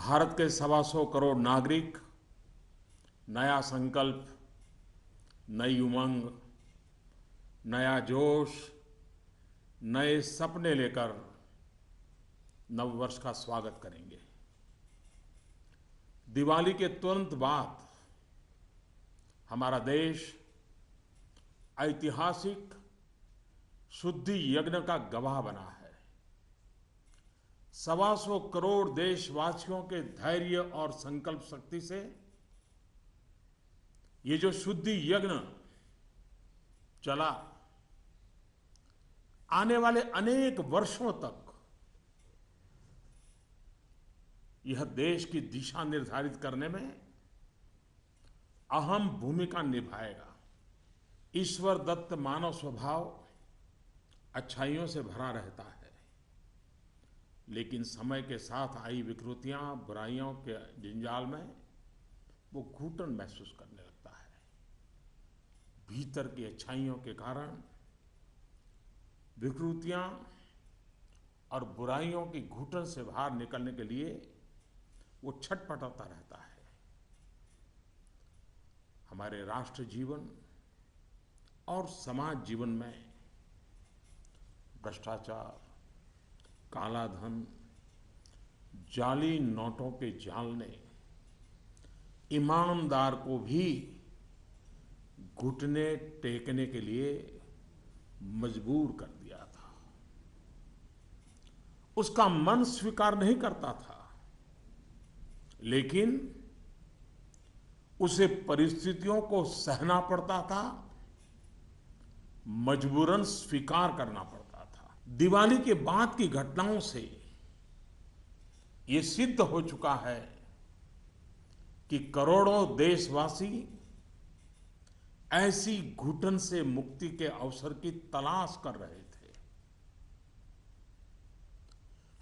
भारत के 125 करोड़ नागरिक नया संकल्प, नई उमंग, नया जोश, नए सपने लेकर नववर्ष का स्वागत करेंगे। दिवाली के तुरंत बाद हमारा देश ऐतिहासिक शुद्धि यज्ञ का गवाह बना है। 125 करोड़ देशवासियों के धैर्य और संकल्प शक्ति से ये जो शुद्धि यज्ञ चला, आने वाले अनेक वर्षों तक यह देश की दिशा निर्धारित करने में अहम भूमिका निभाएगा। ईश्वर दत्त मानव स्वभाव अच्छाइयों से भरा रहता है, लेकिन समय के साथ आई विकृतियां, बुराइयों के जंजाल में वो घुटन महसूस करने लगता है। भीतर की अच्छाइयों के कारण विकृतियां और बुराइयों की घुटन से बाहर निकलने के लिए वो छटपटाता रहता है। हमारे राष्ट्र जीवन और समाज जीवन में भ्रष्टाचार, काला धन, जाली नोटों के जाल ने ईमानदार को भी घुटने टेकने के लिए मजबूर कर दिया था। उसका मन स्वीकार नहीं करता था, लेकिन उसे परिस्थितियों को सहना पड़ता था, मजबूरन स्वीकार करना पड़ता था। दिवाली के बाद की घटनाओं से ये सिद्ध हो चुका है कि करोड़ों देशवासी ऐसी घुटन से मुक्ति के अवसर की तलाश कर रहे थे।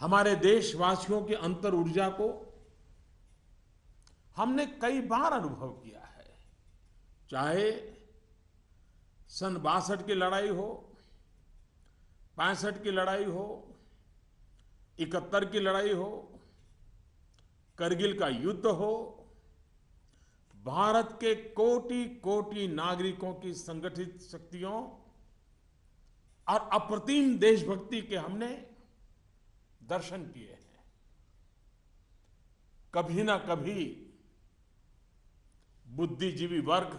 हमारे देशवासियों की अंतर ऊर्जा को हमने कई बार अनुभव किया है। चाहे सन 62 की लड़ाई हो, 65 की लड़ाई हो, 71 की लड़ाई हो, करगिल का युद्ध हो, भारत के कोटि कोटि नागरिकों की संगठित शक्तियों और अप्रतिम देशभक्ति के हमने दर्शन किए हैं। कभी ना कभी बुद्धिजीवी वर्ग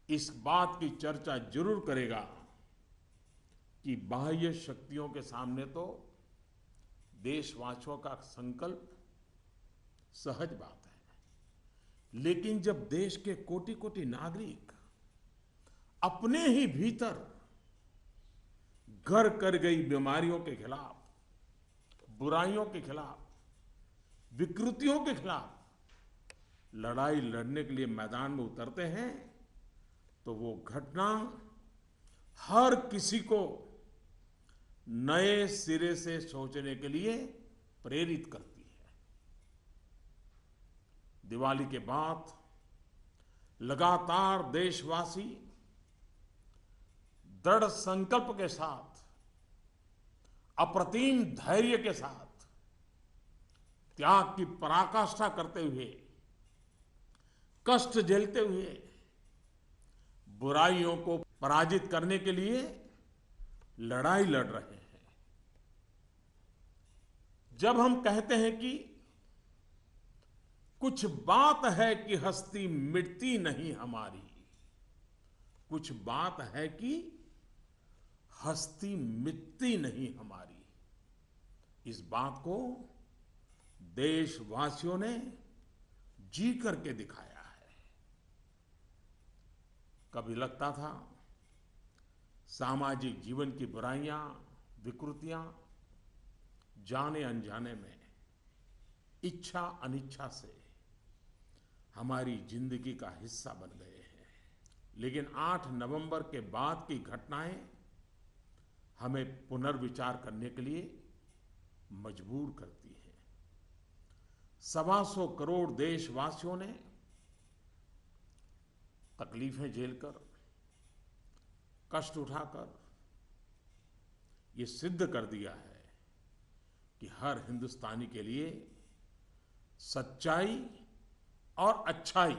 इस बात की चर्चा जरूर करेगा कि बाह्य शक्तियों के सामने तो देशवासियों का संकल्प सहज बात है, लेकिन जब देश के कोटि कोटि नागरिक अपने ही भीतर घर कर गई बीमारियों के खिलाफ, बुराइयों के खिलाफ, विकृतियों के खिलाफ लड़ाई लड़ने के लिए मैदान में उतरते हैं, तो वो घटना हर किसी को नए सिरे से सोचने के लिए प्रेरित करती है। दिवाली के बाद लगातार देशवासी दृढ़ संकल्प के साथ, अप्रतिम धैर्य के साथ, त्याग की पराकाष्ठा करते हुए, कष्ट झेलते हुए बुराइयों को पराजित करने के लिए लड़ाई लड़ रहे हैं। जब हम कहते हैं कि कुछ बात है कि हस्ती मिटती नहीं हमारी, कुछ बात है कि हस्ती मिटती नहीं हमारी, इस बात को देशवासियों ने जी करके दिखाया है। कभी लगता था सामाजिक जीवन की बुराइयां, विकृतियां जाने अनजाने में, इच्छा अनिच्छा से हमारी जिंदगी का हिस्सा बन गए हैं। लेकिन 8 नवंबर के बाद की घटनाएं हमें पुनर्विचार करने के लिए मजबूर करती हैं। 125 करोड़ देशवासियों ने तकलीफें झेलकर, कष्ट उठाकर ये सिद्ध कर दिया है कि हर हिंदुस्तानी के लिए सच्चाई और अच्छाई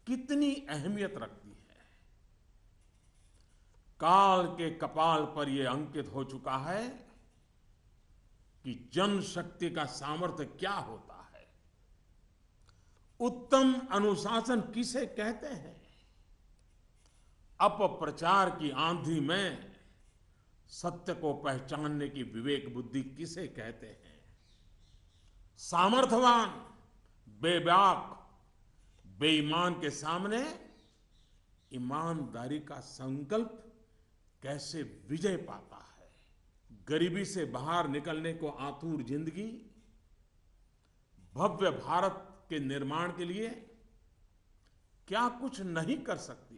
कितनी अहमियत रखती है। काल के कपाल पर यह अंकित हो चुका है कि जनशक्ति का सामर्थ्य क्या होता है, उत्तम अनुशासन किसे कहते हैं, अपप्रचार की आंधी में सत्य को पहचानने की विवेक बुद्धि किसे कहते हैं, सामर्थ्यवान बेबाक बेईमान के सामने ईमानदारी का संकल्प कैसे विजय पाता है, गरीबी से बाहर निकलने को आतुर जिंदगी भव्य भारत के निर्माण के लिए क्या कुछ नहीं कर सकती।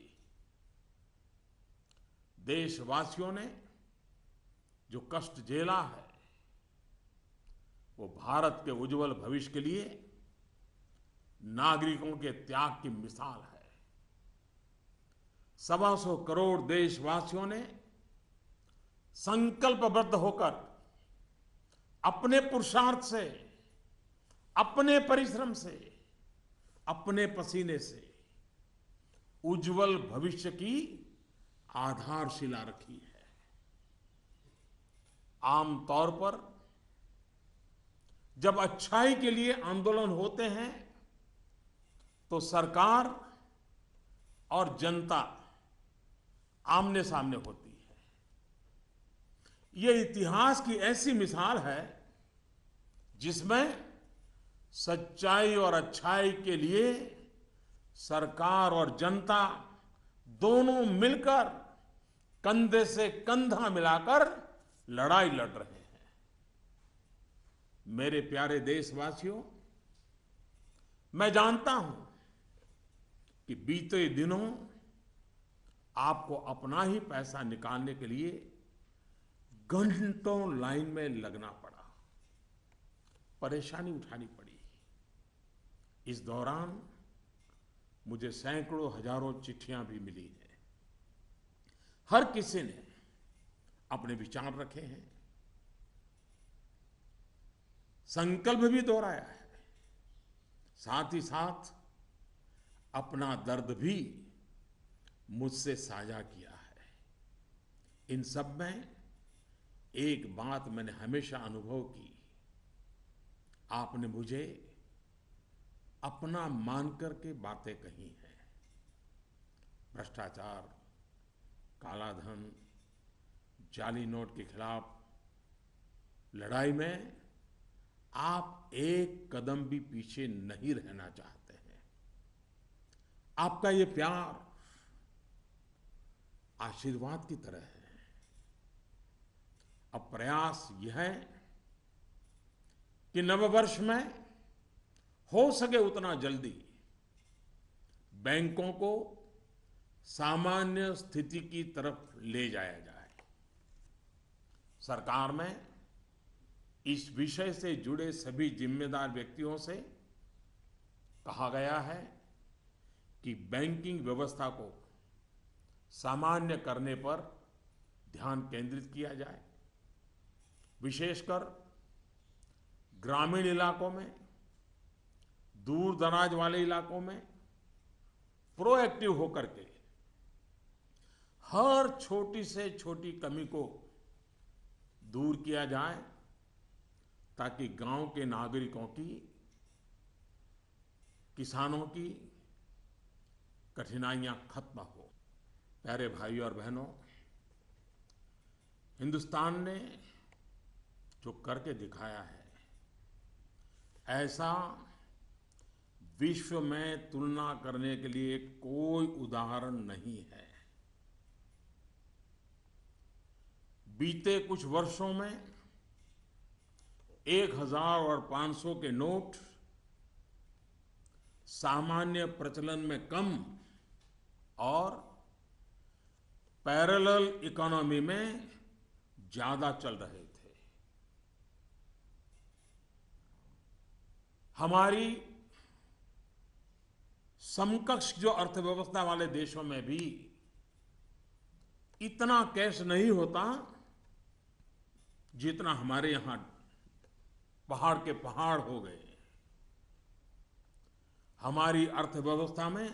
देशवासियों ने जो कष्ट झेला है वो भारत के उज्जवल भविष्य के लिए नागरिकों के त्याग की मिसाल है। 125 करोड़ देशवासियों ने संकल्पबद्ध होकर अपने पुरुषार्थ से, अपने परिश्रम से, अपने पसीने से उज्जवल भविष्य की आधारशिला रखी है। आमतौर पर जब अच्छाई के लिए आंदोलन होते हैं तो सरकार और जनता आमने सामने होती है। यह इतिहास की ऐसी मिसाल है जिसमें सच्चाई और अच्छाई के लिए सरकार और जनता दोनों मिलकर कंधे से कंधा मिलाकर लड़ाई लड़ रहे हैं। मेरे प्यारे देशवासियों, मैं जानता हूं कि बीते दिनों आपको अपना ही पैसा निकालने के लिए घंटों लाइन में लगना पड़ा, परेशानी उठानी पड़ी। इस दौरान मुझे सैकड़ों हजारों चिट्ठियां भी मिली हैं। हर किसी ने अपने विचार रखे हैं, संकल्प भी दोहराया है, साथ ही साथ अपना दर्द भी मुझसे साझा किया है। इन सब में एक बात मैंने हमेशा अनुभव की, आपने मुझे अपना मानकर के बातें कही हैं। भ्रष्टाचार, कालाधन, जाली नोट के खिलाफ लड़ाई में आप एक कदम भी पीछे नहीं रहना चाहते हैं। आपका ये प्यार आशीर्वाद की तरह है। अब प्रयास यह है कि नववर्ष में हो सके उतना जल्दी बैंकों को सामान्य स्थिति की तरफ ले जाया जाए। सरकार में इस विषय से जुड़े सभी जिम्मेदार व्यक्तियों से कहा गया है कि बैंकिंग व्यवस्था को सामान्य करने पर ध्यान केंद्रित किया जाए। विशेषकर ग्रामीण इलाकों में, दूर दराज वाले इलाकों में प्रोएक्टिव होकर के हर छोटी से छोटी कमी को दूर किया जाए ताकि गांव के नागरिकों की, किसानों की कठिनाइयां खत्म हो। प्यारे भाइयों और बहनों, हिंदुस्तान ने जो करके दिखाया है ऐसा विश्व में तुलना करने के लिए कोई उदाहरण नहीं है। बीते कुछ वर्षों में 1000 और 500 के नोट सामान्य प्रचलन में कम और पैरेलल इकोनॉमी में ज्यादा चल रहे थे। हमारी समकक्ष जो अर्थव्यवस्था वाले देशों में भी इतना कैश नहीं होता जितना हमारे यहां पहाड़ के पहाड़ हो गए। हमारी अर्थव्यवस्था में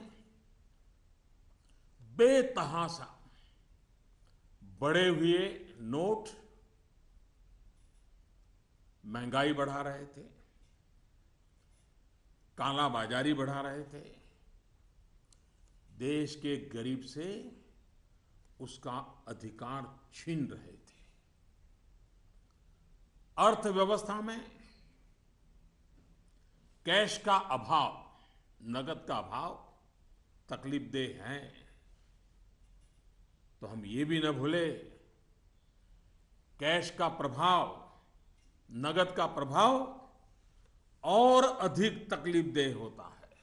बेतहाशा बढ़े हुए नोट महंगाई बढ़ा रहे थे, काला बाजारी बढ़ा रहे थे, देश के गरीब से उसका अधिकार छीन रहे थे। अर्थव्यवस्था में कैश का अभाव, नगद का अभाव तकलीफदेह है। तो हम ये भी न भूले, कैश का प्रभाव, नगद का प्रभाव और अधिक तकलीफदेह होता है।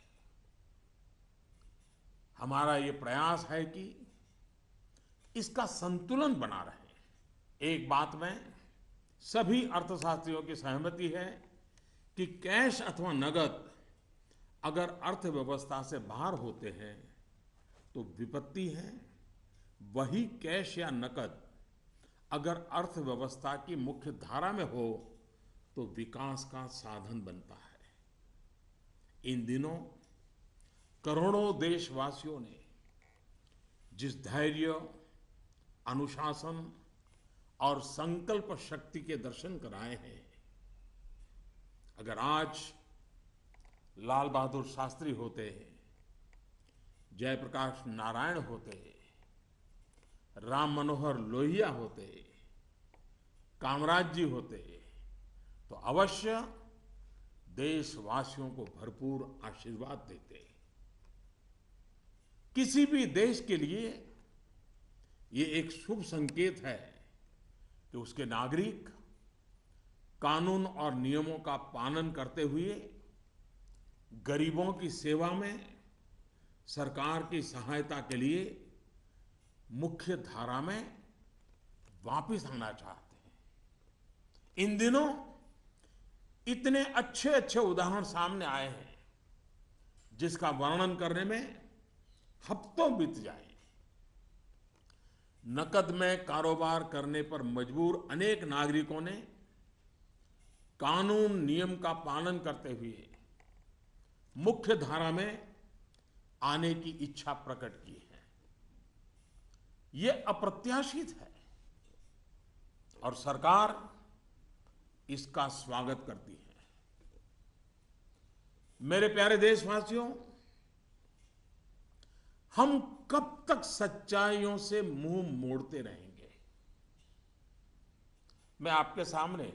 हमारा ये प्रयास है कि इसका संतुलन बना रहे। एक बात में सभी अर्थशास्त्रियों की सहमति है कि कैश अथवा नगद अगर अर्थव्यवस्था से बाहर होते हैं तो विपत्ति है। वही कैश या नकद अगर अर्थव्यवस्था की मुख्य धारा में हो तो विकास का साधन बनता है। इन दिनों करोड़ों देशवासियों ने जिस धैर्य, अनुशासन और संकल्प शक्ति के दर्शन कराए हैं, अगर आज लाल बहादुर शास्त्री होते, जयप्रकाश नारायण होते, राम मनोहर लोहिया होते, कामराज जी होते, तो अवश्य देशवासियों को भरपूर आशीर्वाद देते। किसी भी देश के लिए ये एक शुभ संकेत है कि उसके नागरिक कानून और नियमों का पालन करते हुए गरीबों की सेवा में, सरकार की सहायता के लिए मुख्य धारा में वापस आना चाहते हैं। इन दिनों इतने अच्छे अच्छे उदाहरण सामने आए हैं जिसका वर्णन करने में हफ्तों बीत जाए। नकद में कारोबार करने पर मजबूर अनेक नागरिकों ने कानून नियम का पालन करते हुए मुख्य धारा में आने की इच्छा प्रकट की है। यह अप्रत्याशित है और सरकार इसका स्वागत करती है। मेरे प्यारे देशवासियों, हम कब तक सच्चाइयों से मुंह मोड़ते रहेंगे? मैं आपके सामने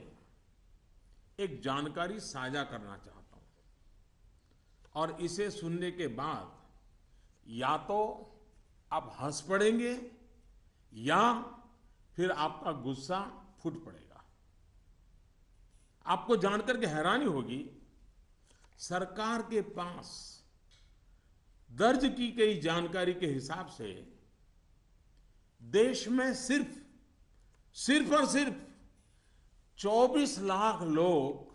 एक जानकारी साझा करना चाहता हूं और इसे सुनने के बाद या तो आप हंस पड़ेंगे या फिर आपका गुस्सा फूट पड़ेगा। आपको जानकर के हैरानी होगी, सरकार के पास दर्ज की गई जानकारी के हिसाब से देश में सिर्फ और सिर्फ 24 लाख लोग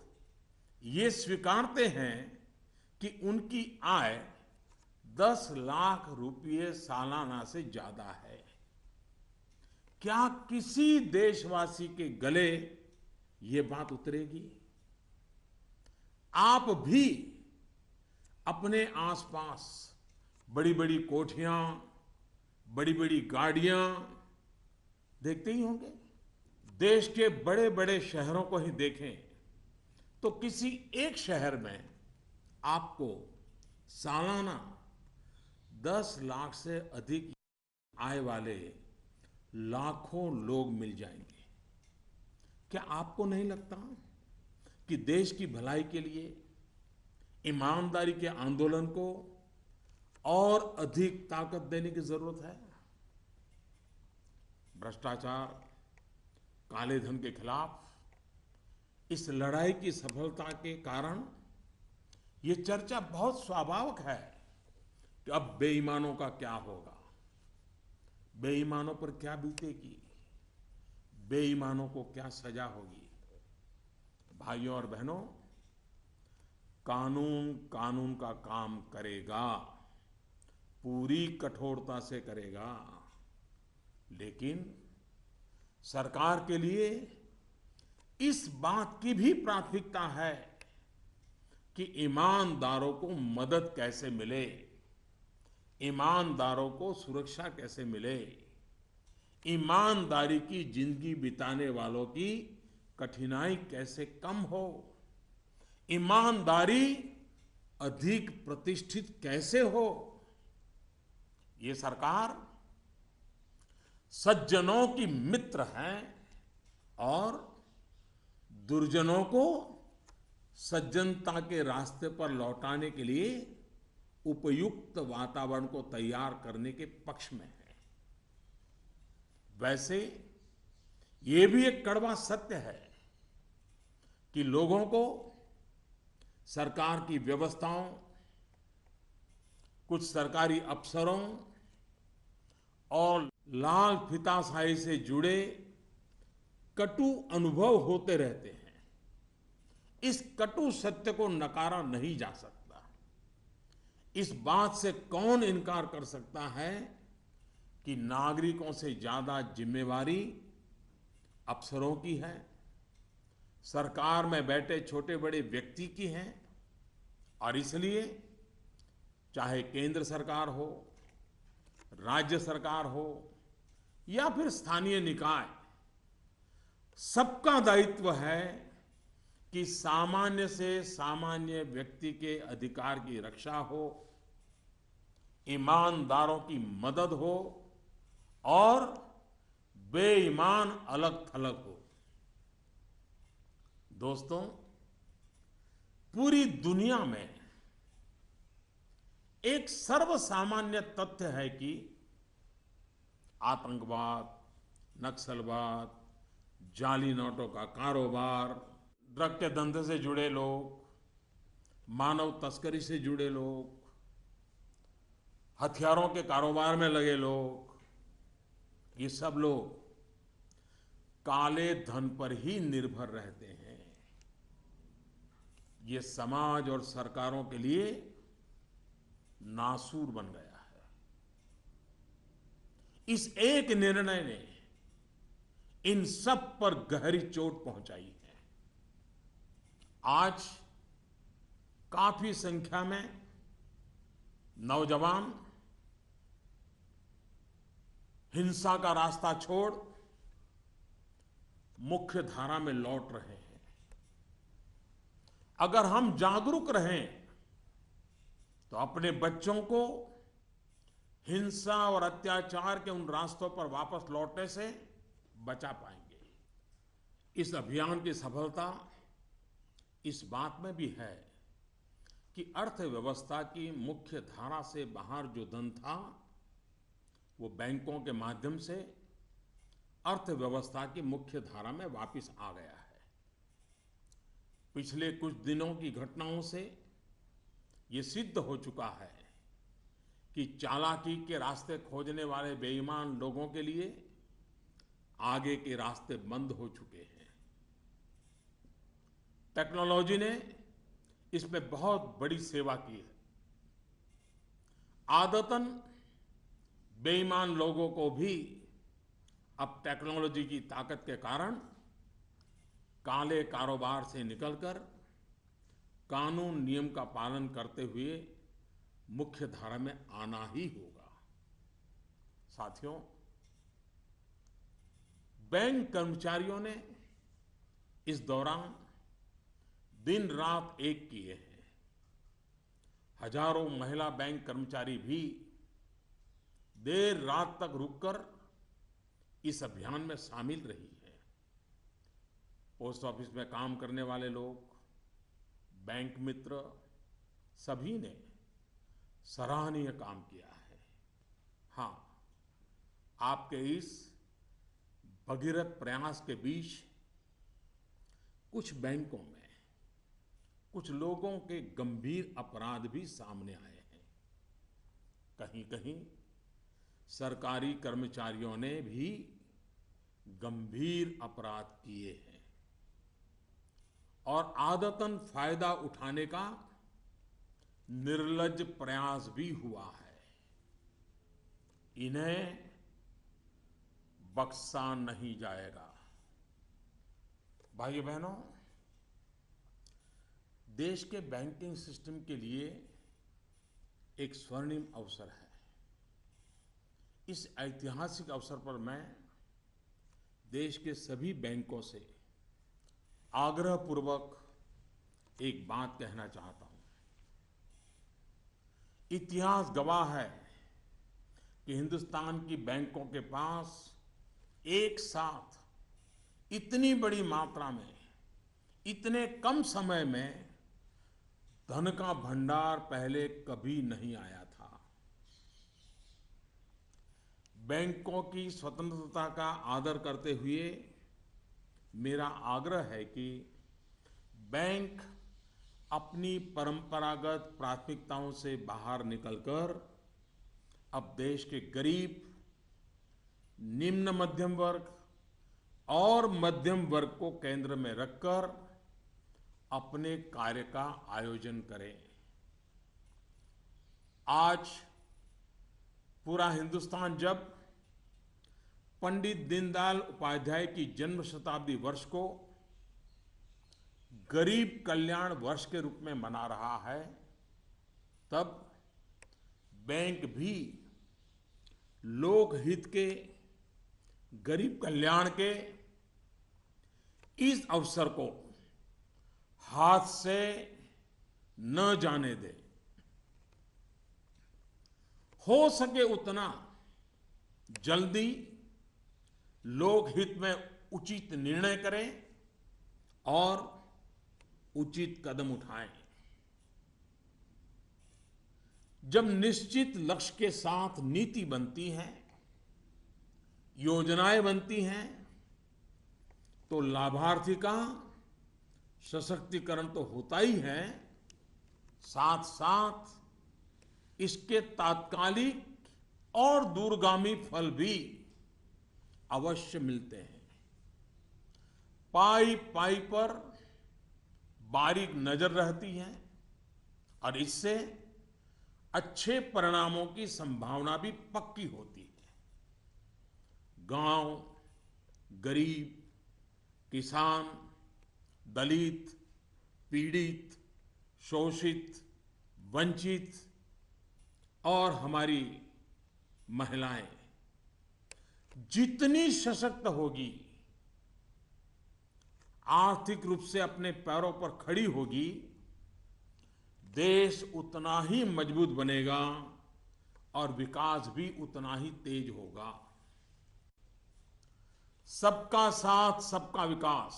ये स्वीकारते हैं कि उनकी आय 10 लाख रुपये सालाना से ज्यादा है। क्या किसी देशवासी के गले ये बात उतरेगी? आप भी अपने आसपास बड़ी बड़ी कोठियां, बड़ी बड़ी गाड़ियां देखते ही होंगे। देश के बड़े बड़े शहरों को ही देखें तो किसी एक शहर में आपको सालाना 10 लाख से अधिक आय वाले लाखों लोग मिल जाएंगे। क्या आपको नहीं लगता कि देश की भलाई के लिए ईमानदारी के आंदोलन को और अधिक ताकत देने की जरूरत है? भ्रष्टाचार, काले धन के खिलाफ इस लड़ाई की सफलता के कारण ये चर्चा बहुत स्वाभाविक है कि अब बेईमानों का क्या होगा, बेईमानों पर क्या बीतेगी, बेईमानों को क्या सजा होगी। भाइयों और बहनों, कानून कानून का काम करेगा, पूरी कठोरता से करेगा, लेकिन सरकार के लिए इस बात की भी प्राथमिकता है कि ईमानदारों को मदद कैसे मिले, ईमानदारों को सुरक्षा कैसे मिले, ईमानदारी की जिंदगी बिताने वालों की कठिनाई कैसे कम हो, ईमानदारी अधिक प्रतिष्ठित कैसे हो। ये सरकार सज्जनों की मित्र है और दुर्जनों को सज्जनता के रास्ते पर लौटाने के लिए उपयुक्त वातावरण को तैयार करने के पक्ष में है। वैसे ये भी एक कड़वा सत्य है कि लोगों को सरकार की व्यवस्थाओं, कुछ सरकारी अफसरों और लाल फीताशाही से जुड़े कटु अनुभव होते रहते हैं। इस कटु सत्य को नकारा नहीं जा सकता। इस बात से कौन इनकार कर सकता है कि नागरिकों से ज्यादा जिम्मेवारी अफसरों की है, सरकार में बैठे छोटे बड़े व्यक्ति की है। और इसलिए चाहे केंद्र सरकार हो, राज्य सरकार हो या फिर स्थानीय निकाय, सबका दायित्व है कि सामान्य से सामान्य व्यक्ति के अधिकार की रक्षा हो, ईमानदारों की मदद हो और बेईमान अलग थलग हो। दोस्तों, पूरी दुनिया में एक सर्वसामान्य तथ्य है कि आतंकवाद, नक्सलवाद, जाली नोटों का कारोबार, ड्रग के धंधे से जुड़े लोग, मानव तस्करी से जुड़े लोग, हथियारों के कारोबार में लगे लोग, ये सब लोग काले धन पर ही निर्भर रहते हैं। ये समाज और सरकारों के लिए नासूर बन गया है। इस एक निर्णय ने इन सब पर गहरी चोट पहुंचाई है। आज काफी संख्या में नौजवान हिंसा का रास्ता छोड़ मुख्य धारा में लौट रहे हैं। अगर हम जागरूक रहें तो अपने बच्चों को हिंसा और अत्याचार के उन रास्तों पर वापस लौटने से बचा पाएंगे। इस अभियान की सफलता इस बात में भी है कि अर्थव्यवस्था की मुख्य धारा से बाहर जो धन था वो बैंकों के माध्यम से अर्थव्यवस्था की मुख्य धारा में वापस आ गया है। पिछले कुछ दिनों की घटनाओं से ये सिद्ध हो चुका है कि चालाकी के रास्ते खोजने वाले बेईमान लोगों के लिए आगे के रास्ते बंद हो चुके हैं। टेक्नोलॉजी ने इसमें बहुत बड़ी सेवा की है। आदतन बेईमान लोगों को भी अब टेक्नोलॉजी की ताकत के कारण काले कारोबार से निकलकर कानून नियम का पालन करते हुए मुख्य धारा में आना ही होगा। साथियों, बैंक कर्मचारियों ने इस दौरान दिन रात एक किए हैं। हजारों महिला बैंक कर्मचारी भी देर रात तक रुककर इस अभियान में शामिल रही है। पोस्ट ऑफिस में काम करने वाले लोग, बैंक मित्र, सभी ने सराहनीय काम किया है। हाँ, आपके इस भगीरथ प्रयास के बीच कुछ बैंकों में कुछ लोगों के गंभीर अपराध भी सामने आए हैं। कहीं कहीं सरकारी कर्मचारियों ने भी गंभीर अपराध किए हैं और आदतन फायदा उठाने का निर्लज्ज प्रयास भी हुआ है। इन्हें बख्शा नहीं जाएगा। भाइयों बहनों, देश के बैंकिंग सिस्टम के लिए एक स्वर्णिम अवसर है। इस ऐतिहासिक अवसर पर मैं देश के सभी बैंकों से आग्रहपूर्वक एक बात कहना चाहता हूं। इतिहास गवाह है कि हिंदुस्तान की बैंकों के पास एक साथ इतनी बड़ी मात्रा में, इतने कम समय में धन का भंडार पहले कभी नहीं आया था। बैंकों की स्वतंत्रता का आदर करते हुए मेरा आग्रह है कि बैंक अपनी परंपरागत प्राथमिकताओं से बाहर निकलकर अब देश के गरीब, निम्न मध्यम वर्ग और मध्यम वर्ग को केंद्र में रखकर अपने कार्य का आयोजन करें। आज पूरा हिंदुस्तान जब पंडित दीनदयाल उपाध्याय की जन्म शताब्दी वर्ष को गरीब कल्याण वर्ष के रूप में मना रहा है, तब बैंक भी लोकहित के, गरीब कल्याण के इस अवसर को हाथ से न जाने दे। हो सके उतना जल्दी लोकहित में उचित निर्णय करें और उचित कदम उठाएं। जब निश्चित लक्ष्य के साथ नीति बनती है, योजनाएं बनती हैं, तो लाभार्थी का सशक्तिकरण तो होता ही है, साथ साथ इसके तात्कालिक और दूरगामी फल भी अवश्य मिलते हैं। पाई पाई पर बारीक नजर रहती है और इससे अच्छे परिणामों की संभावना भी पक्की होती है। गांव, गरीब, किसान, दलित, पीड़ित, शोषित, वंचित और हमारी महिलाएं जितनी सशक्त होगी, आर्थिक रूप से अपने पैरों पर खड़ी होगी, देश उतना ही मजबूत बनेगा और विकास भी उतना ही तेज होगा। सबका साथ, सबका विकास,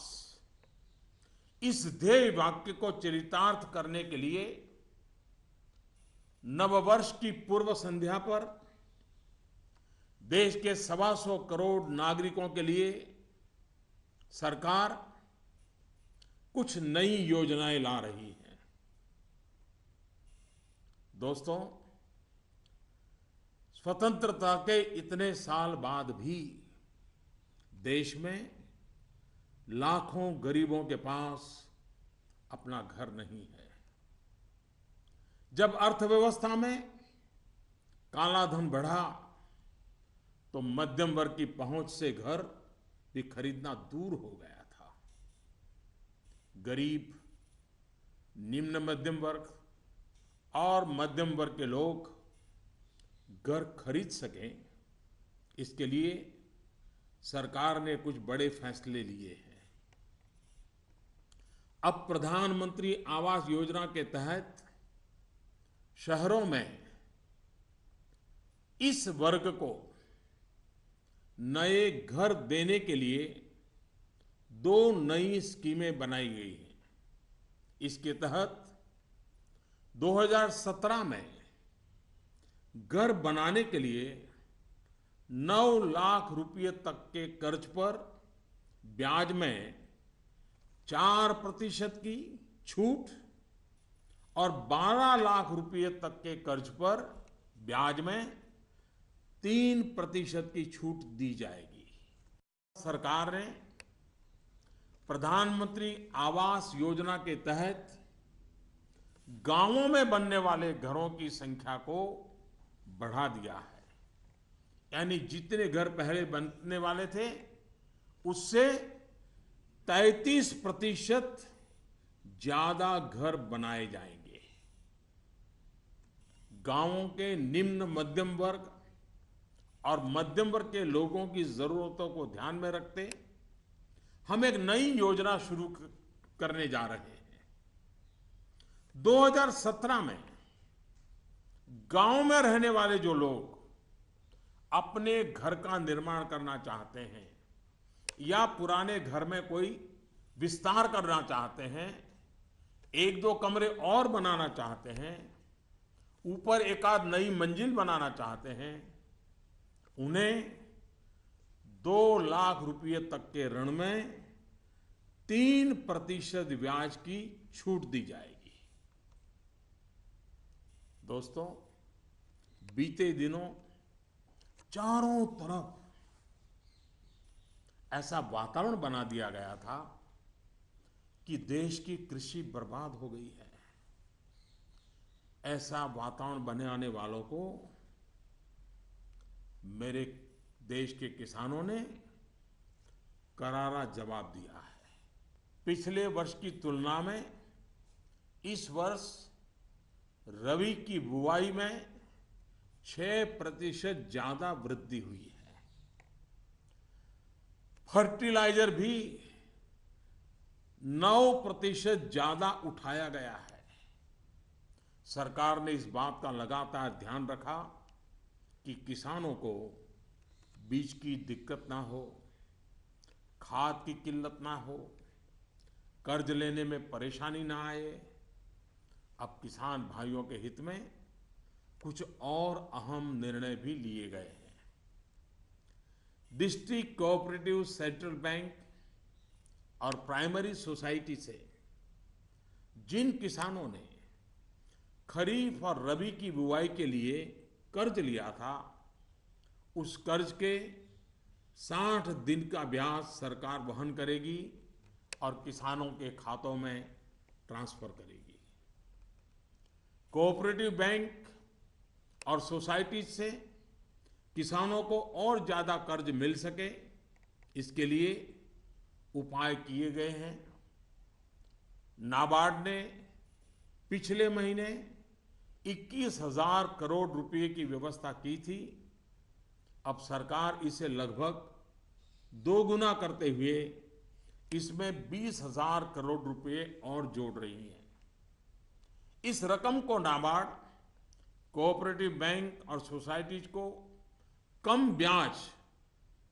इस ध्येय वाक्य को चरितार्थ करने के लिए नववर्ष की पूर्व संध्या पर देश के 125 करोड़ नागरिकों के लिए सरकार कुछ नई योजनाएं ला रही है। दोस्तों, स्वतंत्रता के इतने साल बाद भी देश में लाखों गरीबों के पास अपना घर नहीं है। जब अर्थव्यवस्था में काला धन बढ़ा, तो मध्यम वर्ग की पहुंच से घर भी खरीदना दूर हो गया था। गरीब, निम्न मध्यम वर्ग और मध्यम वर्ग के लोग घर खरीद सकें, इसके लिए सरकार ने कुछ बड़े फैसले लिए हैं। अब प्रधानमंत्री आवास योजना के तहत शहरों में इस वर्ग को नए घर देने के लिए 2 नई स्कीमें बनाई गई हैं। इसके तहत 2017 में घर बनाने के लिए 9 लाख रुपए तक के कर्ज पर ब्याज में 4% की छूट और 12 लाख रुपए तक के कर्ज पर ब्याज में 3% की छूट दी जाएगी। सरकार ने प्रधानमंत्री आवास योजना के तहत गांवों में बनने वाले घरों की संख्या को बढ़ा दिया है। यानी जितने घर पहले बनने वाले थे, उससे 33% ज्यादा घर बनाए जाएंगे। गांवों के निम्न मध्यम वर्ग और मध्यम वर्ग के लोगों की जरूरतों को ध्यान में रखते हम एक नई योजना शुरू करने जा रहे हैं। 2017 में गांव में रहने वाले जो लोग अपने घर का निर्माण करना चाहते हैं या पुराने घर में कोई विस्तार करना चाहते हैं, एक दो कमरे और बनाना चाहते हैं, ऊपर एक आध नई मंजिल बनाना चाहते हैं, उन्हें 2 लाख रुपए तक के ऋण में 3% ब्याज की छूट दी जाएगी। दोस्तों, बीते दिनों चारों तरफ ऐसा वातावरण बना दिया गया था कि देश की कृषि बर्बाद हो गई है। ऐसा वातावरण बनाने वालों को मेरे देश के किसानों ने करारा जवाब दिया है। पिछले वर्ष की तुलना में इस वर्ष रबी की बुआई में 6% ज्यादा वृद्धि हुई है। फर्टिलाइजर भी 9% ज्यादा उठाया गया है। सरकार ने इस बात का लगातार ध्यान रखा कि किसानों को बीज की दिक्कत ना हो, खाद की किल्लत ना हो, कर्ज लेने में परेशानी ना आए। अब किसान भाइयों के हित में कुछ और अहम निर्णय भी लिए गए हैं। डिस्ट्रिक्ट कोऑपरेटिव सेंट्रल बैंक और प्राइमरी सोसाइटी से जिन किसानों ने खरीफ और रबी की बुआई के लिए कर्ज लिया था, उस कर्ज के 60 दिन का ब्याज सरकार वहन करेगी और किसानों के खातों में ट्रांसफर करेगी। कोऑपरेटिव बैंक और सोसाइटी से किसानों को और ज्यादा कर्ज मिल सके, इसके लिए उपाय किए गए हैं। नाबार्ड ने पिछले महीने 21,000 करोड़ रुपए की व्यवस्था की थी। अब सरकार इसे लगभग 2 गुना करते हुए इसमें 20,000 करोड़ रुपए और जोड़ रही है। इस रकम को नाबार्ड कोऑपरेटिव बैंक और सोसाइटीज को कम ब्याज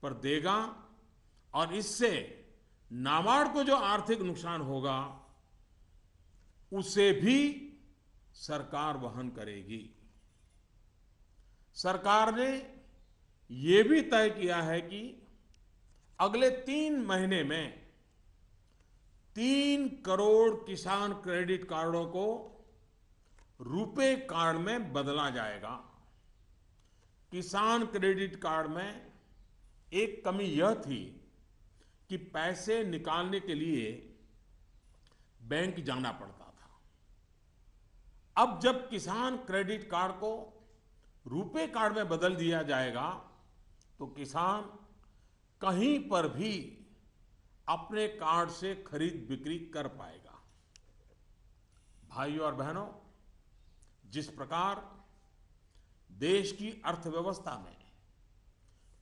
पर देगा और इससे नाबार्ड को जो आर्थिक नुकसान होगा उसे भी सरकार वहन करेगी। सरकार ने यह भी तय किया है कि अगले 3 महीने में 3 करोड़ किसान क्रेडिट कार्डों को रुपे कार्ड में बदला जाएगा। किसान क्रेडिट कार्ड में एक कमी यह थी कि पैसे निकालने के लिए बैंक जाना पड़ता था। अब जब किसान क्रेडिट कार्ड को रुपे कार्ड में बदल दिया जाएगा तो किसान कहीं पर भी अपने कार्ड से खरीद बिक्री कर पाएगा। भाइयों और बहनों, जिस प्रकार देश की अर्थव्यवस्था में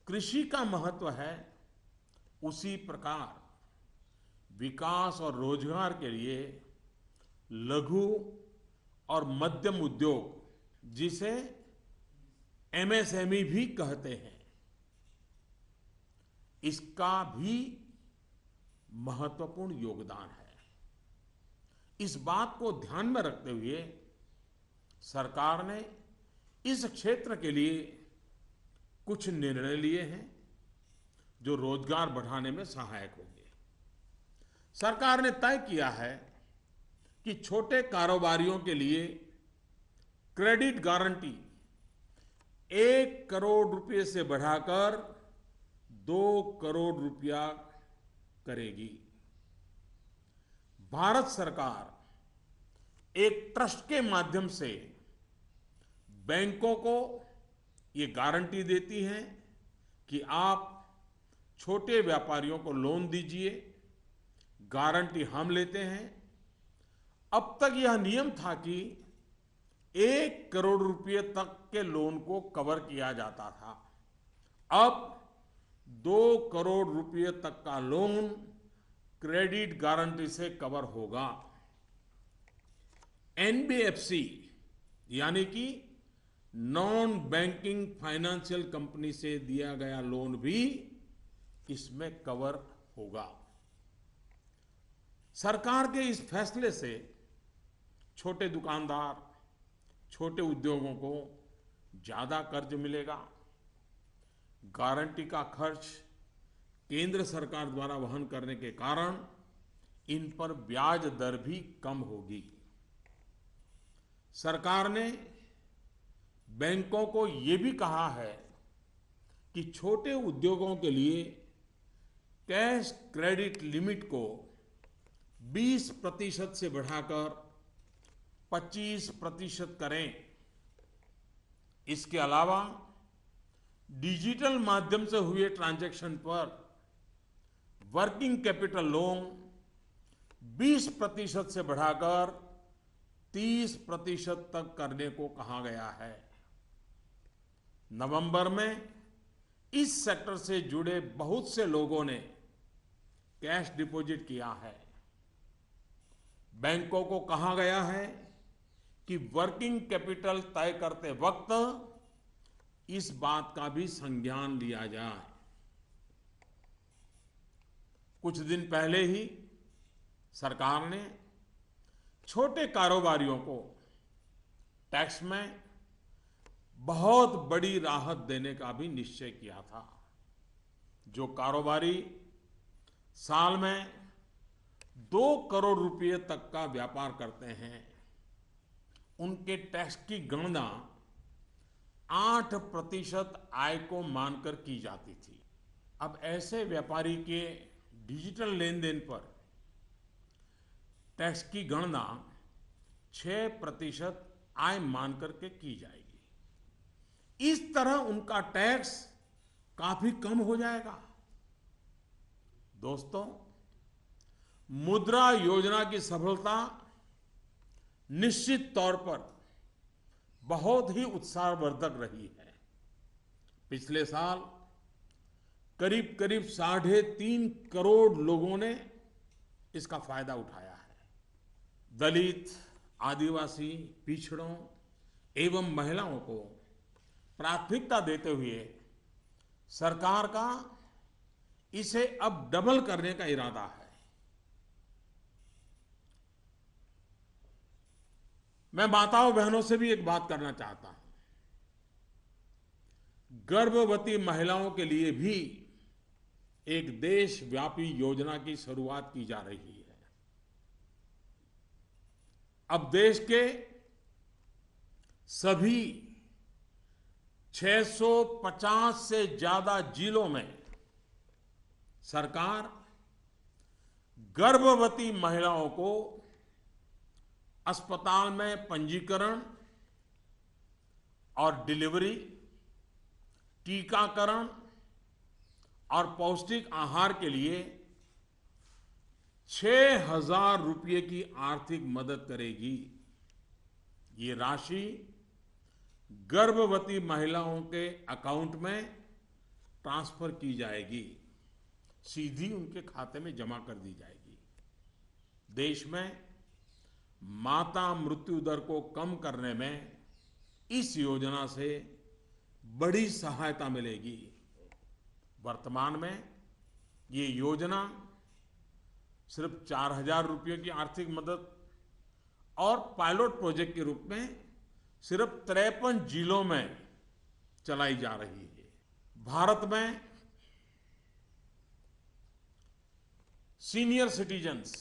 कृषि का महत्व है, उसी प्रकार विकास और रोजगार के लिए लघु और मध्यम उद्योग, जिसे एमएसएमई भी कहते हैं, इसका भी महत्वपूर्ण योगदान है। इस बात को ध्यान में रखते हुए सरकार ने इस क्षेत्र के लिए कुछ निर्णय लिए हैं जो रोजगार बढ़ाने में सहायक होंगे। सरकार ने तय किया है कि छोटे कारोबारियों के लिए क्रेडिट गारंटी 1 करोड़ रुपए से बढ़ाकर 2 करोड़ रुपया करेगी। भारत सरकार एक ट्रस्ट के माध्यम से बैंकों को ये गारंटी देती है कि आप छोटे व्यापारियों को लोन दीजिए, गारंटी हम लेते हैं, अब तक यह नियम था कि 1 करोड़ रुपए तक के लोन को कवर किया जाता था। अब 2 करोड़ रुपए तक का लोन क्रेडिट गारंटी से कवर होगा। एनबीएफसी यानी कि नॉन बैंकिंग फाइनेंशियल कंपनी से दिया गया लोन भी इसमें कवर होगा। सरकार के इस फैसले से छोटे दुकानदार, छोटे उद्योगों को ज्यादा कर्ज मिलेगा। गारंटी का खर्च केंद्र सरकार द्वारा वहन करने के कारण इन पर ब्याज दर भी कम होगी। सरकार ने बैंकों को ये भी कहा है कि छोटे उद्योगों के लिए कैश क्रेडिट लिमिट को 20% से बढ़ाकर 25% करें। इसके अलावा डिजिटल माध्यम से हुए ट्रांजैक्शन पर वर्किंग कैपिटल लोन 20% से बढ़ाकर 30% तक करने को कहा गया है। नवंबर में इस सेक्टर से जुड़े बहुत से लोगों ने कैश डिपॉजिट किया है। बैंकों को कहा गया है कि वर्किंग कैपिटल तय करते वक्त इस बात का भी संज्ञान लिया जाए। कुछ दिन पहले ही सरकार ने छोटे कारोबारियों को टैक्स में बहुत बड़ी राहत देने का भी निश्चय किया था। जो कारोबारी साल में 2 करोड़ रुपए तक का व्यापार करते हैं, उनके टैक्स की गणना 8% आय को मानकर की जाती थी। अब ऐसे व्यापारी के डिजिटल लेन देन पर टैक्स की गणना 6% आय मानकर के की जाएगी। इस तरह उनका टैक्स काफी कम हो जाएगा। दोस्तों, मुद्रा योजना की सफलता निश्चित तौर पर बहुत ही उत्साहवर्धक रही है। पिछले साल करीब करीब 3.5 करोड़ लोगों ने इसका फायदा उठाया है। दलित, आदिवासी, पिछड़ों एवं महिलाओं को प्राथमिकता देते हुए सरकार का इसे अब डबल करने का इरादा है। मैं माताओं बहनों से भी एक बात करना चाहता हूं। गर्भवती महिलाओं के लिए भी एक देशव्यापी योजना की शुरुआत की जा रही है। अब देश के सभी 650 से ज्यादा जिलों में सरकार गर्भवती महिलाओं को अस्पताल में पंजीकरण और डिलीवरी, टीकाकरण और पौष्टिक आहार के लिए 6,000 रुपये की आर्थिक मदद करेगी। ये राशि गर्भवती महिलाओं के अकाउंट में ट्रांसफर की जाएगी, सीधी उनके खाते में जमा कर दी जाएगी। देश में माता मृत्यु दर को कम करने में इस योजना से बड़ी सहायता मिलेगी। वर्तमान में ये योजना सिर्फ 4,000 रुपये की आर्थिक मदद और पायलट प्रोजेक्ट के रूप में सिर्फ 53 जिलों में चलाई जा रही है। भारत में सीनियर सिटीजन्स,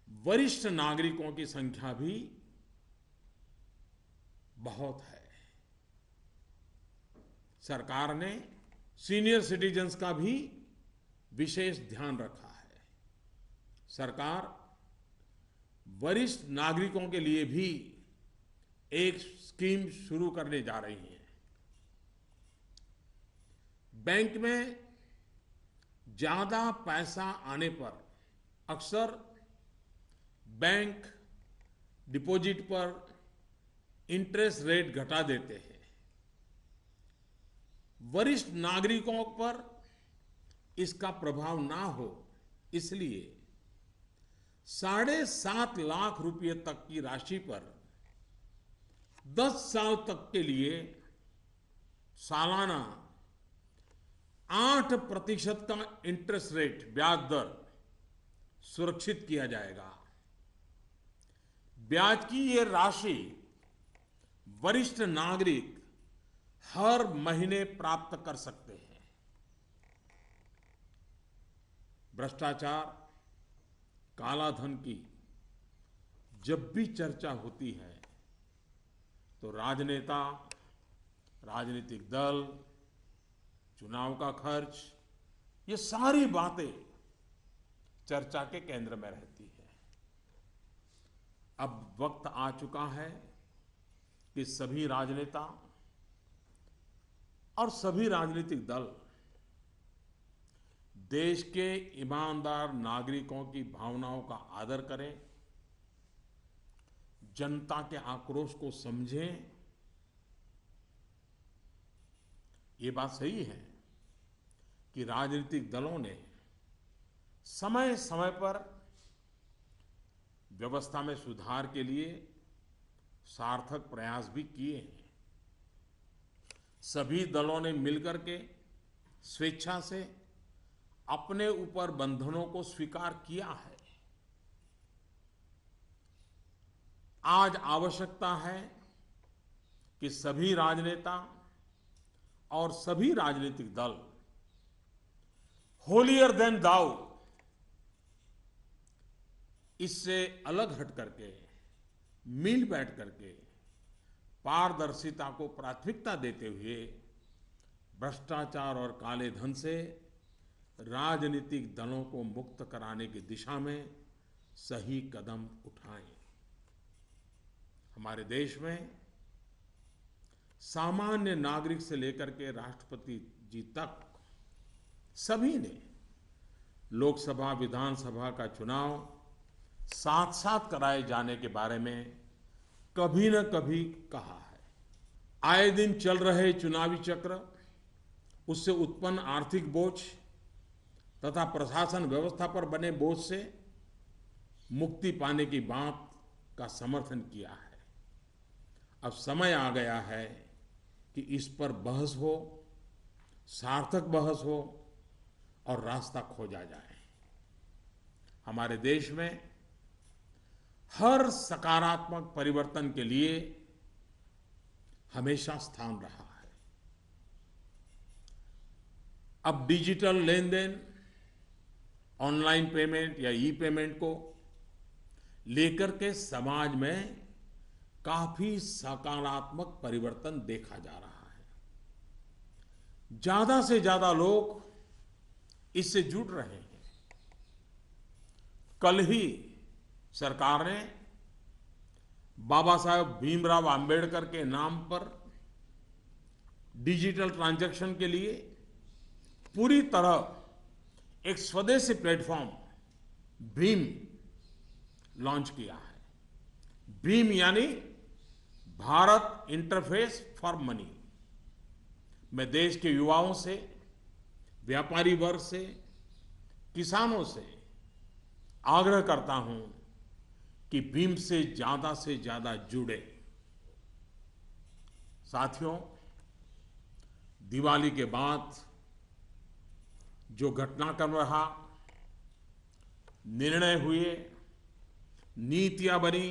वरिष्ठ नागरिकों की संख्या भी बहुत है। सरकार ने सीनियर सिटीजन्स का भी विशेष ध्यान रखा है। सरकार वरिष्ठ नागरिकों के लिए भी एक स्कीम शुरू करने जा रही है। बैंक में ज्यादा पैसा आने पर अक्सर बैंक डिपॉजिट पर इंटरेस्ट रेट घटा देते हैं। वरिष्ठ नागरिकों पर इसका प्रभाव ना हो इसलिए 7.5 लाख रुपए तक की राशि पर 10 साल तक के लिए सालाना 8% का इंटरेस्ट रेट ब्याज दर सुरक्षित किया जाएगा। ब्याज की ये राशि वरिष्ठ नागरिक हर महीने प्राप्त कर सकते हैं। भ्रष्टाचार, काला धन की जब भी चर्चा होती है तो राजनेता, राजनीतिक दल, चुनाव का खर्च, ये सारी बातें चर्चा के केंद्र में रहती है। अब वक्त आ चुका है कि सभी राजनेता और सभी राजनीतिक दल देश के ईमानदार नागरिकों की भावनाओं का आदर करें, जनता के आक्रोश को समझें। ये बात सही है कि राजनीतिक दलों ने समय समय पर व्यवस्था में सुधार के लिए सार्थक प्रयास भी किए हैं। सभी दलों ने मिलकर के स्वेच्छा से अपने ऊपर बंधनों को स्वीकार किया है। आज आवश्यकता है कि सभी राजनेता और सभी राजनीतिक दल होलियर देन दाऊ इससे अलग हट करके मिल बैठ करके पारदर्शिता को प्राथमिकता देते हुए भ्रष्टाचार और काले धन से राजनीतिक दलों को मुक्त कराने की दिशा में सही कदम उठाएं। हमारे देश में सामान्य नागरिक से लेकर के राष्ट्रपति जी तक सभी ने लोकसभा, विधानसभा का चुनाव साथ साथ कराए जाने के बारे में कभी न कभी कहा है। आए दिन चल रहे चुनावी चक्र, उससे उत्पन्न आर्थिक बोझ तथा प्रशासन व्यवस्था पर बने बोझ से मुक्ति पाने की बात का समर्थन किया है। अब समय आ गया है कि इस पर बहस हो, सार्थक बहस हो और रास्ता खोजा जाए। हमारे देश में हर सकारात्मक परिवर्तन के लिए हमेशा स्थान रहा है। अब डिजिटल लेन देन, ऑनलाइन पेमेंट या ई पेमेंट को लेकर के समाज में काफी सकारात्मक परिवर्तन देखा जा रहा है। ज्यादा से ज्यादा लोग इससे जुड़ रहे हैं। कल ही सरकार ने बाबा साहेब भीमराव अंबेडकर के नाम पर डिजिटल ट्रांजैक्शन के लिए पूरी तरह एक स्वदेशी प्लेटफॉर्म भीम लॉन्च किया है। भीम यानी भारत इंटरफेस फॉर मनी। मैं देश के युवाओं से, व्यापारी वर्ग से, किसानों से आग्रह करता हूं कि भीम से ज्यादा जुड़े। साथियों, दिवाली के बाद जो घटनाक्रम रहा, निर्णय हुए, नीतियां बनी,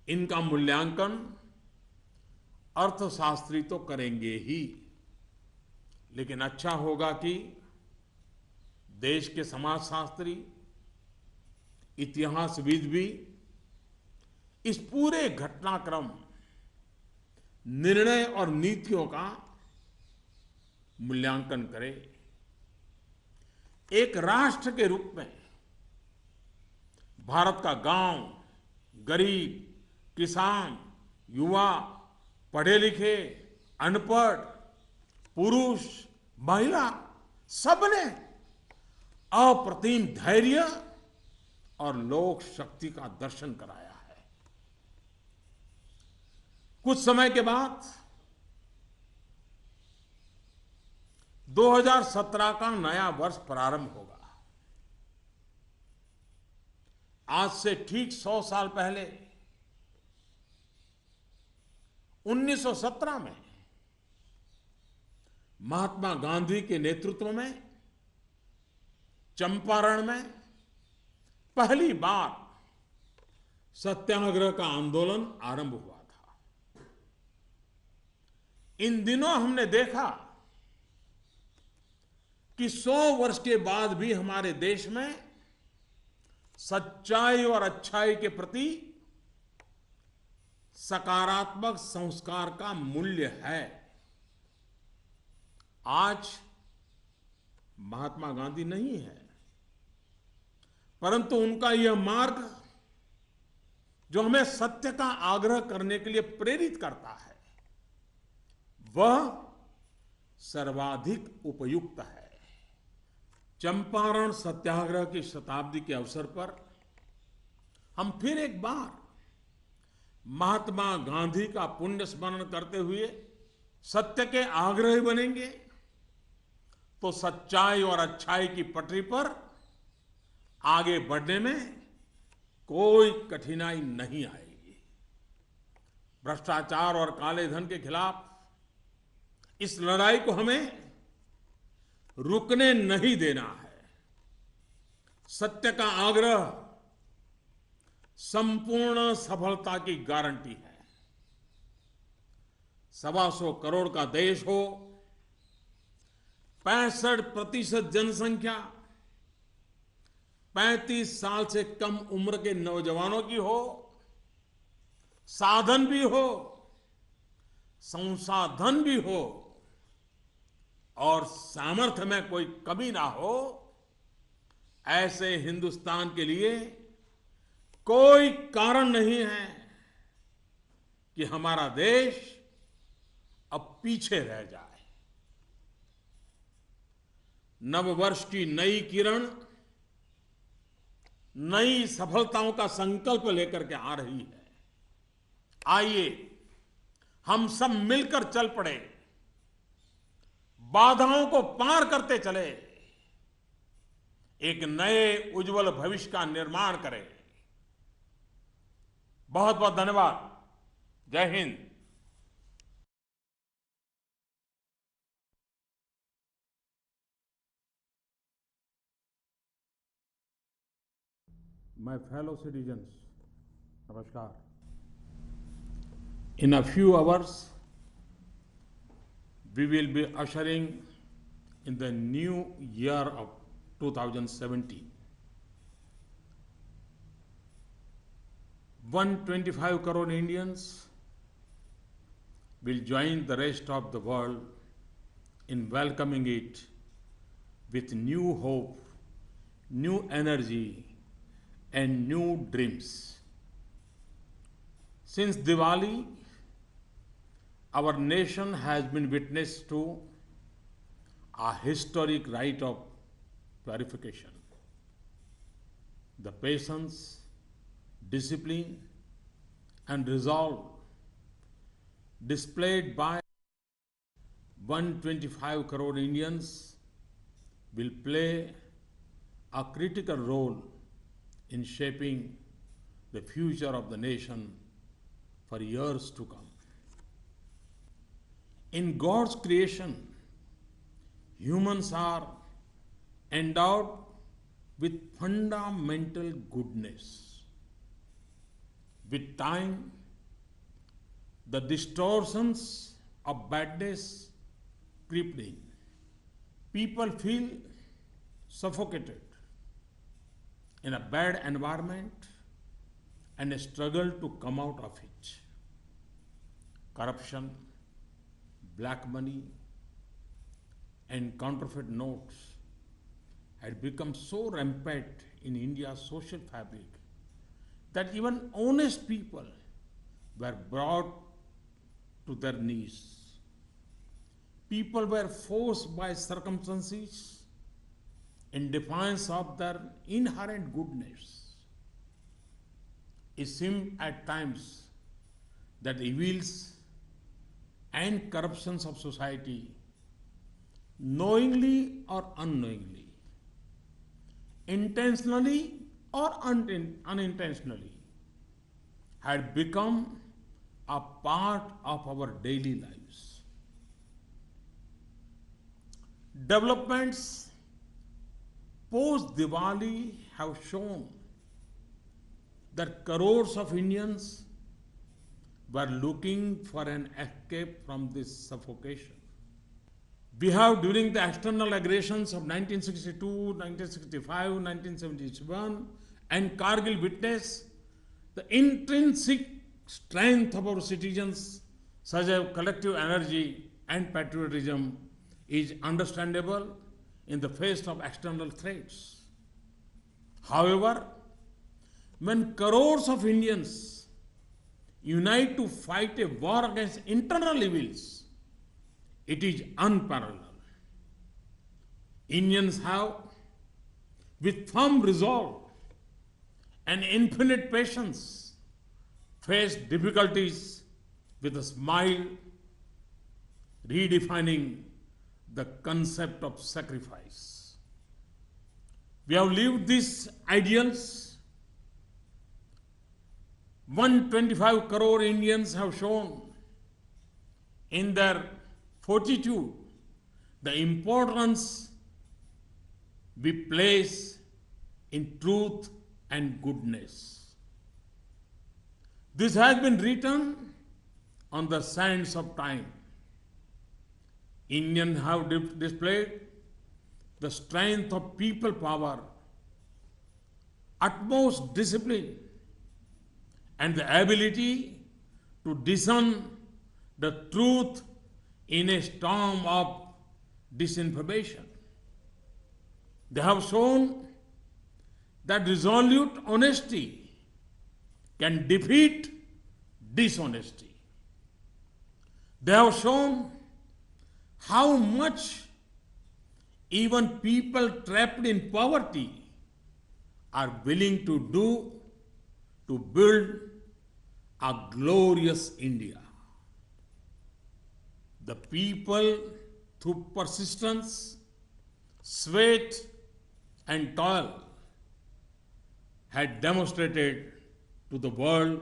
इनका मूल्यांकन अर्थशास्त्री तो करेंगे ही, लेकिन अच्छा होगा कि देश के समाजशास्त्री, इतिहासविद भी इस पूरे घटनाक्रम, निर्णय और नीतियों का मूल्यांकन करें। एक राष्ट्र के रूप में भारत का गांव, गरीब, किसान, युवा, पढ़े लिखे, अनपढ़, पुरुष, महिला, सबने अप्रतिम धैर्य और लोक शक्ति का दर्शन कराया है। कुछ समय के बाद 2017 का नया वर्ष प्रारंभ होगा। आज से ठीक 100 साल पहले 1917 में महात्मा गांधी के नेतृत्व में चंपारण में पहली बार सत्याग्रह का आंदोलन आरंभ हुआ था। इन दिनों हमने देखा कि 100 वर्ष के बाद भी हमारे देश में सच्चाई और अच्छाई के प्रति सकारात्मक संस्कार का मूल्य है। आज महात्मा गांधी नहीं है, परंतु उनका यह मार्ग जो हमें सत्य का आग्रह करने के लिए प्रेरित करता है, वह सर्वाधिक उपयुक्त है। चंपारण सत्याग्रह की शताब्दी के अवसर पर हम फिर एक बार महात्मा गांधी का पुण्य स्मरण करते हुए सत्य के आग्रही बनेंगे तो सच्चाई और अच्छाई की पटरी पर आगे बढ़ने में कोई कठिनाई नहीं आएगी। भ्रष्टाचार और काले धन के खिलाफ इस लड़ाई को हमें रुकने नहीं देना है। सत्य का आग्रह संपूर्ण सफलता की गारंटी है। 125 करोड़ का देश हो, 65% जनसंख्या 35 साल से कम उम्र के नौजवानों की हो, साधन भी हो, संसाधन भी हो और सामर्थ्य में कोई कमी ना हो, ऐसे हिंदुस्तान के लिए कोई कारण नहीं है कि हमारा देश अब पीछे रह जाए। नववर्ष की नई किरण नई सफलताओं का संकल्प लेकर के आ रही है। आइए हम सब मिलकर चल पड़े, बाधाओं को पार करते चले, एक नए उज्जवल भविष्य का निर्माण करें। बहुत बहुत धन्यवाद। जय Hind. My fellow citizens, namaskar. In a few hours, we will be ushering in the new year of 2017. 125 crore Indians will join the rest of the world in welcoming it with new hope, new energy, and new dreams. Since Diwali, our nation has been witness to a historic rite of purification. The patience, discipline, and resolve displayed by 125 crore Indians will play a critical role in shaping the future of the nation for years to come. In God's creation, humans are endowed with fundamental goodness. With time, the distortions of badness creep in. People feel suffocated in a bad environment and struggle to come out of it. Corruption, black money, and counterfeit notes had become so rampant in India's social fabric that even honest people were brought to their knees. People were forced by circumstances in defiance of their inherent goodness it seems at times that evils and corruptions of society, knowingly or unknowingly, intentionally or unintentionally, had become a part of our daily lives. Developments post Diwali have shown that crores of Indians were looking for an escape from this suffocation. We have, during the external aggressions of 1962, 1965, 1977, and Kargil, witnessed the intrinsic strength of our citizens, such as collective energy and patriotism, is understandable in the face of external threats. However, when crores of Indians unite to fight a war against internal evils, it is unparalleled. Indians have, with firm resolve and infinite patience, faced difficulties with a smile, redefining the concept of sacrifice. We have lived these ideals. 125 crore Indians have shown in their fortitude the importance we place in truth and goodness. This has been written on the sands of time. Indians have displayed the strength of people power, utmost discipline, and the ability to discern the truth in a storm of disinformation. They have shown that resolute honesty can defeat dishonesty. They have shown how much even people trapped in poverty are willing to do to build a glorious India. The people, through persistence, sweat, and toil, had demonstrated to the world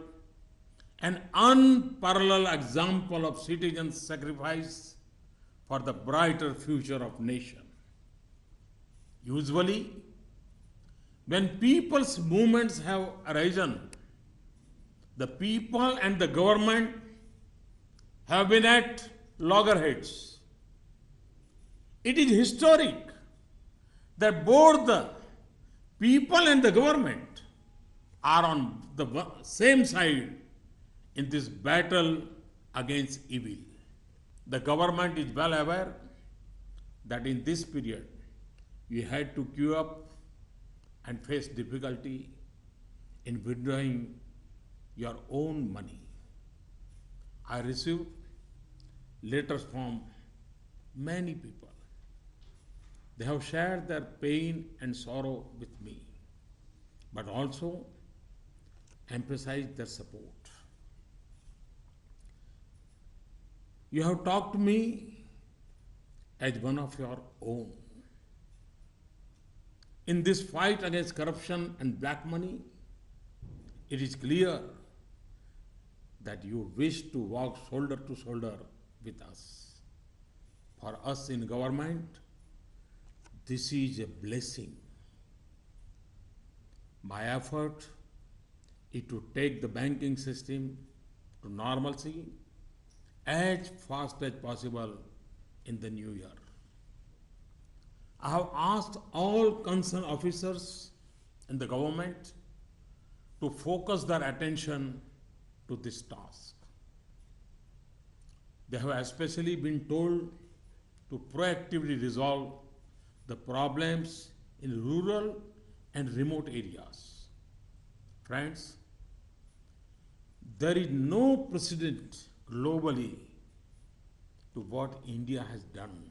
an unparalleled example of citizens' sacrifice for the brighter future of nation. Usually, when people's movements have arisen, the people and the government have been at loggerheads. It is historic that both the people and the government are on the same side in this battle against evil. The government is well aware that in this period you had to queue up and face difficulty in withdrawing your own money. I received letters from many people. They have shared their pain and sorrow with me, but also emphasized their support. You have talked to me as one of your own. In this fight against corruption and black money, it is clear that you wish to walk shoulder to shoulder with us. For us in government, this is a blessing. My effort is to take the banking system to normalcy as fast as possible in the new year. I have asked all concerned officers in the government to focus their attention to this task. They have especially been told to proactively resolve the problems in rural and remote areas. Friends, there is no precedent globally to what India has done.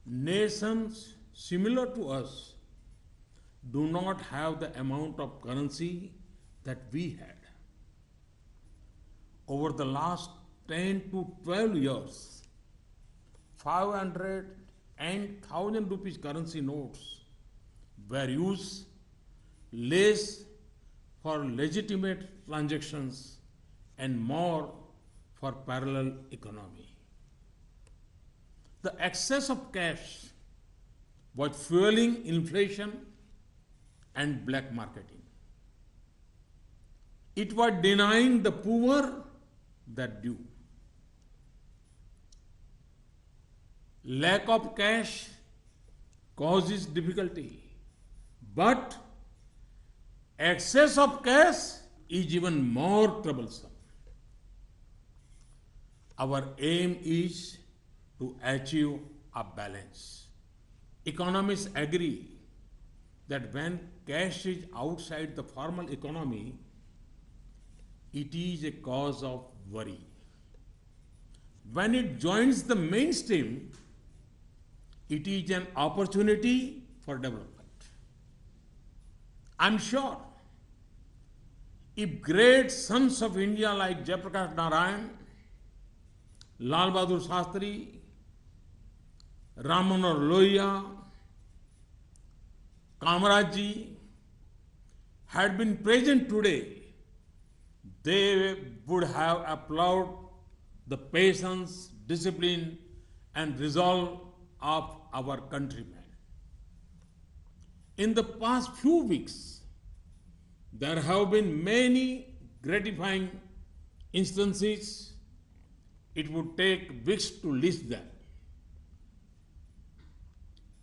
Nations similar to us do not have the amount of currency that we had. Over the last 10 to 12 years, 500 and 1000 rupees currency notes were used less for legitimate transactions and more for parallel economy. The excess of cash was fueling inflation and black marketing. It was denying the poor their due. Lack of cash causes difficulty, but excess of cash is even more troublesome. Our aim is to achieve a balance. Economists agree that when cash is outside the formal economy, it is a cause of worry. When it joins the mainstream, it is an opportunity for development. I'm sure if great sons of India like Jayaprakash Narayan, Lal Bahadur Shastri, Ram Manohar Lohia, Kamaraj ji had been present today, they would have applauded the patience, discipline, and resolve of our countrymen. In the past few weeks, there have been many gratifying instances. It would take weeks to list them.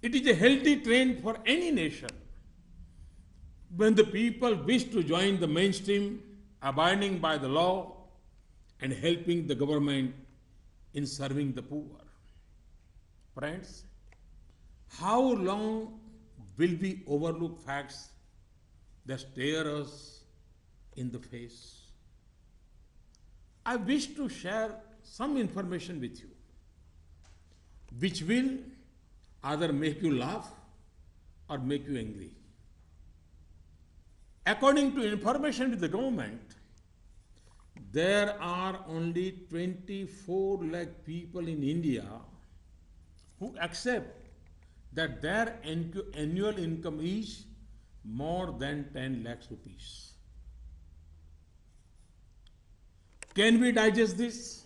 It is a healthy trend for any nation when the people wish to join the mainstream, abiding by the law and helping the government in serving the poor. Friends, how long will we overlook facts that stare us in the face? I wish to share some information with you, which will either make you laugh or make you angry. According to information with the government, there are only 24 lakh people in India who accept that their annual income is more than 10 lakhs rupees. Can we digest this?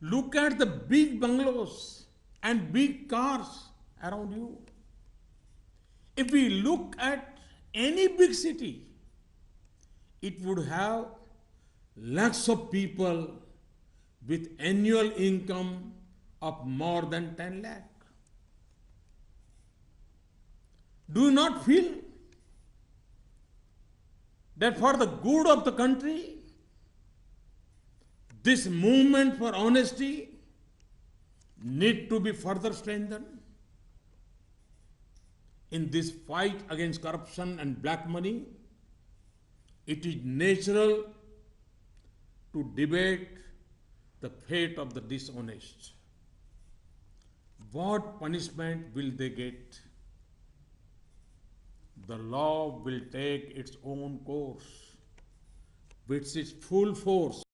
Look at the big bungalows and big cars around you. If we look at any big city, it would have lakhs of people with annual income of more than 10 lakh. Do you not feel that for the good of the country, this movement for honesty need to be further strengthened? In this fight against corruption and black money, it is natural to debate the fate of the dishonest. What punishment will they get? The law will take its own course with its full force.